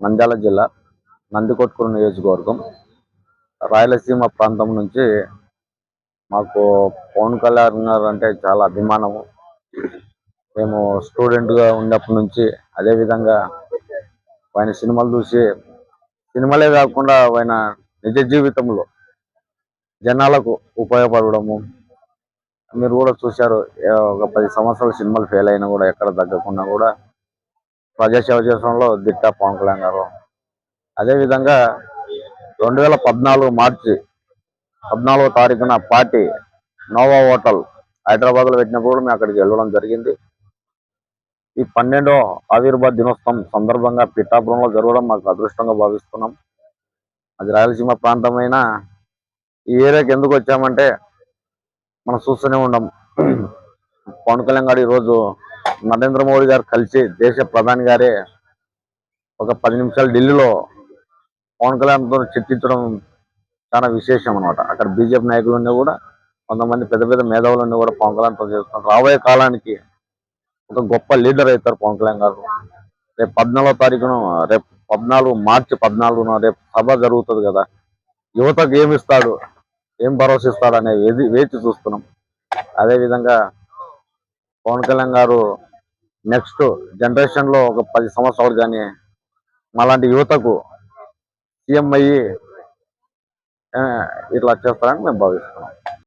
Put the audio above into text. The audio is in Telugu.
నంద్యాల జిల్లా నందికొట్కూరు నియోజకవర్గం రాయలసీమ ప్రాంతం నుంచి మాకు పవన్ కళ్యాణ్ గారు అంటే చాలా అభిమానము. మేము స్టూడెంట్గా ఉన్నప్పటి నుంచి అదేవిధంగా ఆయన సినిమాలు చూసి సినిమాలే కాకుండా ఆయన నిజ జీవితంలో జనాలకు ఉపయోగపడము మీరు కూడా చూశారు. ఒక 10 సంవత్సరాల సినిమాలు ఫెయిల్ అయినా కూడా ఎక్కడ తగ్గకుండా కూడా ప్రజాసేవ చేయడంలో దిట్ట పవన్ కళ్యాణ్ గారు. అదేవిధంగా 2014 మార్చి 14వ తారీఖున పార్టీ నోవా హోటల్ హైదరాబాద్లో పెట్టినప్పుడు మేము అక్కడికి వెళ్ళడం జరిగింది. ఈ 12వ ఆవిర్భావ దినోత్సవం సందర్భంగా పిఠాపురంలో జరగడం మాకు అదృష్టంగా భావిస్తున్నాం. అది రాయలసీమ ప్రాంతమైన ఈ ఏరియాకి ఎందుకు వచ్చామంటే మనం చూస్తూనే ఉన్నాం. పవన్ కళ్యాణ్ గారు ఈరోజు నరేంద్ర మోడీ గారు కలిసి దేశ ప్రధాని గారే ఒక 10 నిమిషాలు ఢిల్లీలో పవన్ కళ్యాణ్తో చర్చించడం చాలా విశేషం అనమాట. అక్కడ బీజేపీ నాయకులన్నీ కూడా కొంతమంది పెద్ద పెద్ద మేధావులన్నీ కూడా పవన్ కళ్యాణ్తో చేస్తున్నారు. రాబోయే కాలానికి ఒక గొప్ప లీడర్ అవుతారు పవన్ కళ్యాణ్ గారు. రేపు 14వ తారీఖున రేపు 14 మార్చి 14న రేపు సభ జరుగుతుంది కదా. యువతకు ఏమి ఇస్తాడు, ఏం భరోసా ఇస్తాడు అనేది వేచి చూస్తున్నాం. అదేవిధంగా పవన్ కళ్యాణ్ గారు నెక్స్ట్ జనరేషన్లో ఒక 10 సంవత్సరాలు కానీ మాలాంటి యువతకు సీఎం అయ్యి ఇట్లా చేస్తారని మేము భావిస్తున్నాం.